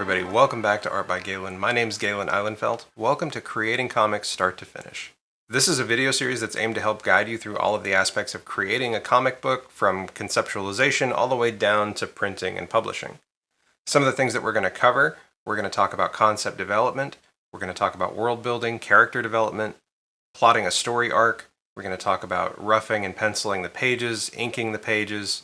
everybody, welcome back to Art by Galen. My name's Galen Eilenfeld. Welcome to Creating Comics Start to Finish. This is a video series that's aimed to help guide you through all of the aspects of creating a comic book, from conceptualization all the way down to printing and publishing. Some of the things that we're going to cover: we're going to talk about concept development, we're going to talk about world building, character development, plotting a story arc, we're going to talk about roughing and penciling the pages, inking the pages.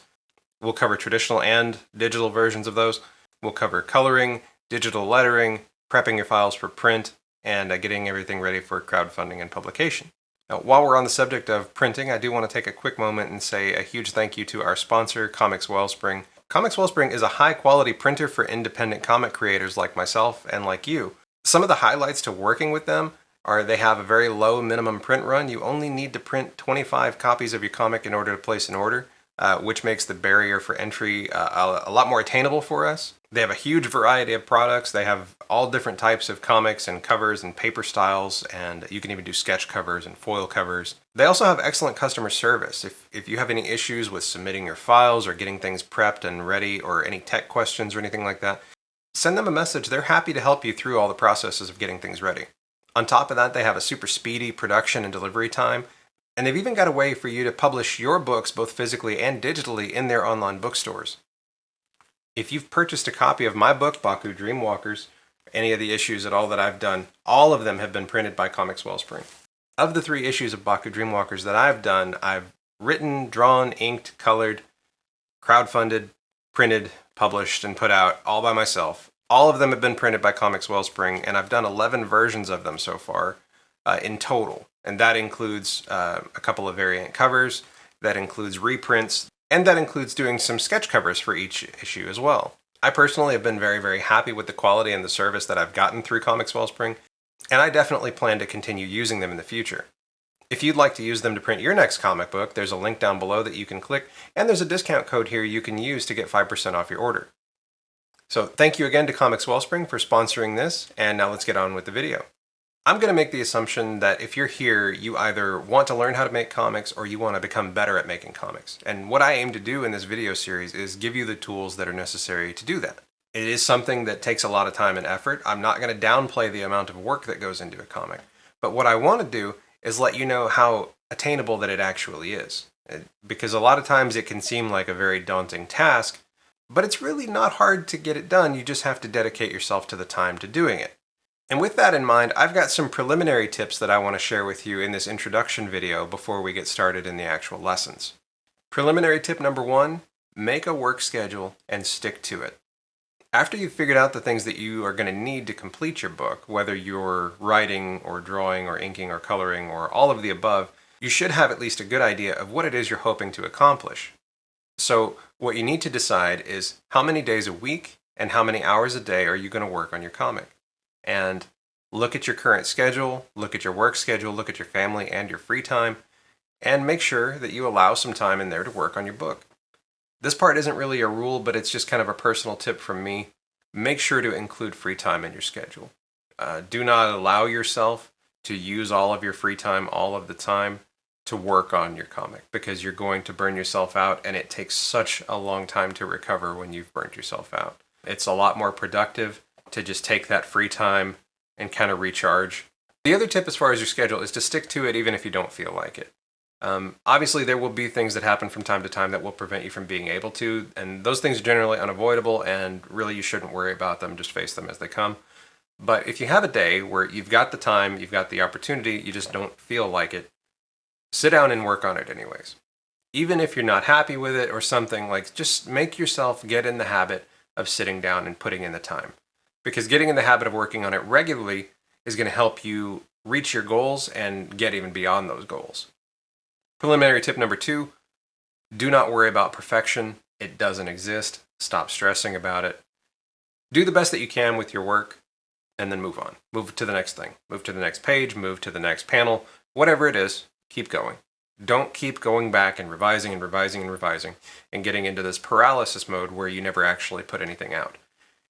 We'll cover traditional and digital versions of those. We'll cover coloring, digital lettering, prepping your files for print, and getting everything ready for crowdfunding and publication. Now, while we're on the subject of printing, I do want to take a quick moment and say a huge thank you to our sponsor, Comics Wellspring. Comics Wellspring is a high-quality printer for independent comic creators like myself and like you. Some of the highlights to working with them are they have a very low minimum print run. You only need to print 25 copies of your comic in order to place an order, which makes the barrier for entry a lot more attainable for us. They have a huge variety of products. They have all different types of comics and covers and paper styles, and you can even do sketch covers and foil covers. They also have excellent customer service. If you have any issues with submitting your files or getting things prepped and ready, or any tech questions or anything like that, send them a message. They're happy to help you through all the processes of getting things ready. On top of that, they have a super speedy production and delivery time, and they've even got a way for you to publish your books both physically and digitally in their online bookstores. If you've purchased a copy of my book, Baku Dreamwalkers, any of the issues at all that I've done, all of them have been printed by Comics Wellspring. Of the 3 issues of Baku Dreamwalkers that I've done, I've written, drawn, inked, colored, crowdfunded, printed, published, and put out all by myself. All of them have been printed by Comics Wellspring, and I've done 11 versions of them so far in total. And that includes a couple of variant covers, that includes reprints, and that includes doing some sketch covers for each issue as well. I personally have been very, very happy with the quality and the service that I've gotten through Comics Wellspring, and I definitely plan to continue using them in the future. If you'd like to use them to print your next comic book, there's a link down below that you can click, and there's a discount code here you can use to get 5% off your order. So thank you again to Comics Wellspring for sponsoring this, and now let's get on with the video. I'm going to make the assumption that if you're here, you either want to learn how to make comics or you want to become better at making comics. And what I aim to do in this video series is give you the tools that are necessary to do that. It is something that takes a lot of time and effort. I'm not going to downplay the amount of work that goes into a comic. But what I want to do is let you know how attainable that it actually is. Because a lot of times it can seem like a very daunting task, but it's really not hard to get it done. You just have to dedicate yourself to the time to doing it. And with that in mind, I've got some preliminary tips that I want to share with you in this introduction video before we get started in the actual lessons. Preliminary tip number 1, make a work schedule and stick to it. After you've figured out the things that you are going to need to complete your book, whether you're writing or drawing or inking or coloring or all of the above, you should have at least a good idea of what it is you're hoping to accomplish. So what you need to decide is how many days a week and how many hours a day are you going to work on your comic. And look at your current schedule, look at your work schedule, look at your family and your free time, and make sure that you allow some time in there to work on your book. This part isn't really a rule, but it's just kind of a personal tip from me. Make sure to include free time in your schedule. Do not allow yourself to use all of your free time all of the time to work on your comic, because you're going to burn yourself out, and it takes such a long time to recover when you've burnt yourself out. It's a lot more productive to just take that free time and kind of recharge. The other tip as far as your schedule is to stick to it even if you don't feel like it. Obviously, there will be things that happen from time to time that will prevent you from being able to, and those things are generally unavoidable, and really you shouldn't worry about them, just face them as they come. But if you have a day where you've got the time, you've got the opportunity, you just don't feel like it, sit down and work on it anyways. Even if you're not happy with it or something, like, just make yourself get in the habit of sitting down and putting in the time. Because getting in the habit of working on it regularly is going to help you reach your goals and get even beyond those goals. Preliminary tip number 2, do not worry about perfection. It doesn't exist. Stop stressing about it. Do the best that you can with your work, and then move on. Move to the next thing. Move to the next page, move to the next panel. Whatever it is, keep going. Don't keep going back and revising and revising and revising and getting into this paralysis mode where you never actually put anything out.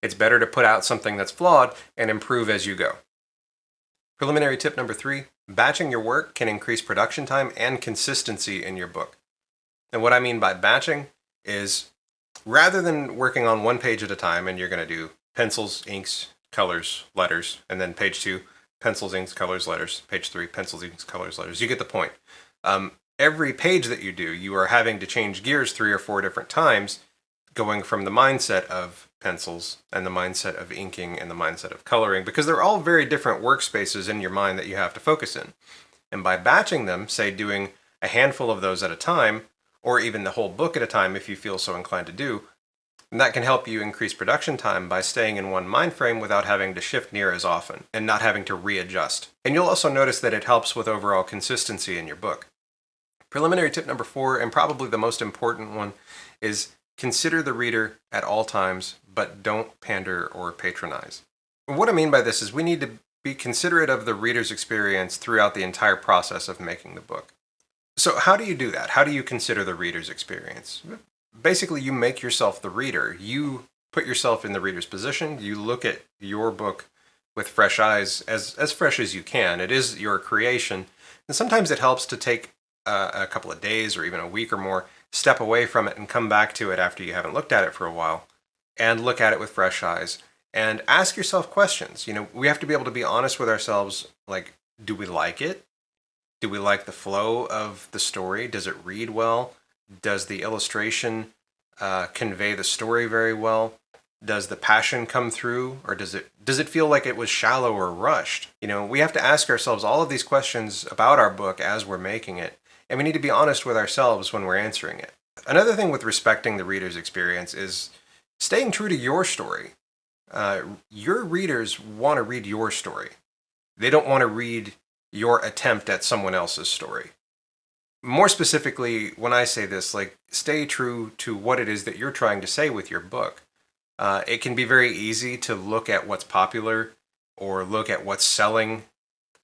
It's better to put out something that's flawed and improve as you go. Preliminary tip number 3, batching your work can increase production time and consistency in your book. And what I mean by batching is, rather than working on one page at a time, and you're going to do pencils, inks, colors, letters, and then page 2, pencils, inks, colors, letters, page 3, pencils, inks, colors, letters. You get the point. Every page that you do, you are having to change gears 3 or 4 different times, going from the mindset of pencils and the mindset of inking and the mindset of coloring, because they're all very different workspaces in your mind that you have to focus in. And by batching them, say doing a handful of those at a time, or even the whole book at a time if you feel so inclined to do, and that can help you increase production time by staying in one mind frame without having to shift near as often and not having to readjust. And you'll also notice that it helps with overall consistency in your book. Preliminary tip number 4, and probably the most important one, is consider the reader at all times, but don't pander or patronize. And what I mean by this is we need to be considerate of the reader's experience throughout the entire process of making the book. So how do you do that? How do you consider the reader's experience? Basically, you make yourself the reader. You put yourself in the reader's position. You look at your book with fresh eyes, as fresh as you can. It is your creation. And sometimes it helps to take a couple of days or even a week or more, step away from it and come back to it after you haven't looked at it for a while, and look at it with fresh eyes and ask yourself questions. You know, we have to be able to be honest with ourselves. Like, do we like it? Do we like the flow of the story? Does it read well? Does the illustration convey the story very well? Does the passion come through, or does it feel like it was shallow or rushed? You know, we have to ask ourselves all of these questions about our book as we're making it, and we need to be honest with ourselves when we're answering it. Another thing with respecting the reader's experience is staying true to your story. Your readers want to read your story. They don't want to read your attempt at someone else's story. More specifically, when I say this, like, stay true to what it is that you're trying to say with your book. It can be very easy to look at what's popular or look at what's selling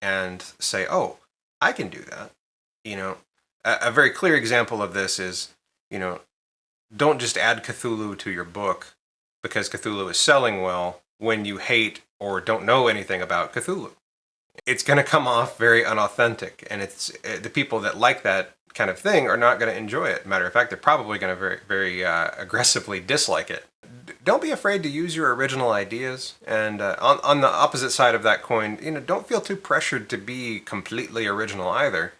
and say, oh, I can do that. You know, a very clear example of this is, you know, don't just add Cthulhu to your book because Cthulhu is selling well when you hate or don't know anything about Cthulhu. It's going to come off very unauthentic, and it's the people that like that kind of thing are not going to enjoy it. Matter of fact, they're probably going to very aggressively dislike it. Don't be afraid to use your original ideas, and on the opposite side of that coin, you know, don't feel too pressured to be completely original either.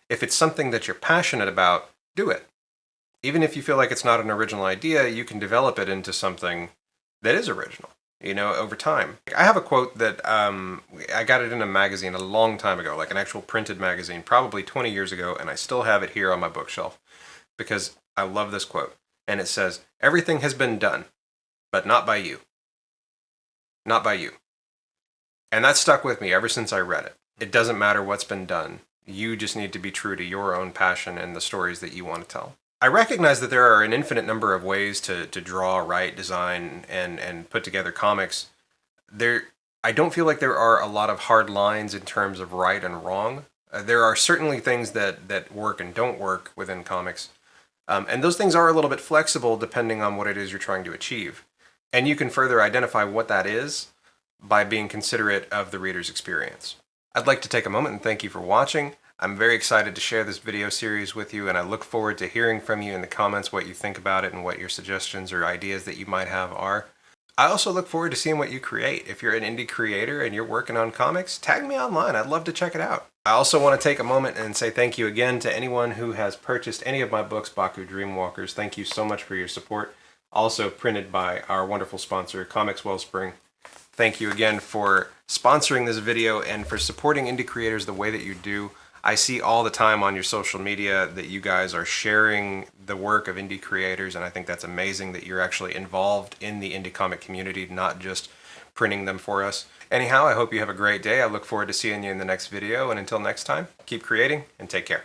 If it's something that you're passionate about, do it. Even if you feel like it's not an original idea, you can develop it into something that is original, you know, over time. I have a quote that I got it in a magazine a long time ago, like an actual printed magazine, probably 20 years ago, and I still have it here on my bookshelf because I love this quote. And it says, "Everything has been done, but not by you. Not by you." And that stuck with me ever since I read it. It doesn't matter what's been done. You just need to be true to your own passion and the stories that you want to tell. I recognize that there are an infinite number of ways to draw, write, design, and put together comics. I don't feel like there are a lot of hard lines in terms of right and wrong. There are certainly things that work and don't work within comics. And those things are a little bit flexible depending on what it is you're trying to achieve. And you can further identify what that is by being considerate of the reader's experience. I'd like to take a moment and thank you for watching. I'm very excited to share this video series with you, and I look forward to hearing from you in the comments what you think about it and what your suggestions or ideas that you might have are. I also look forward to seeing what you create. If you're an indie creator and you're working on comics, tag me online. I'd love to check it out. I also want to take a moment and say thank you again to anyone who has purchased any of my books, Baku Dreamwalkers. Thank you so much for your support. Also printed by our wonderful sponsor, Comics Wellspring. Thank you again for sponsoring this video and for supporting indie creators the way that you do. I see all the time on your social media that you guys are sharing the work of indie creators, and I think that's amazing that you're actually involved in the indie comic community, not just printing them for us. Anyhow, I hope you have a great day. I look forward to seeing you in the next video, and until next time, keep creating and take care.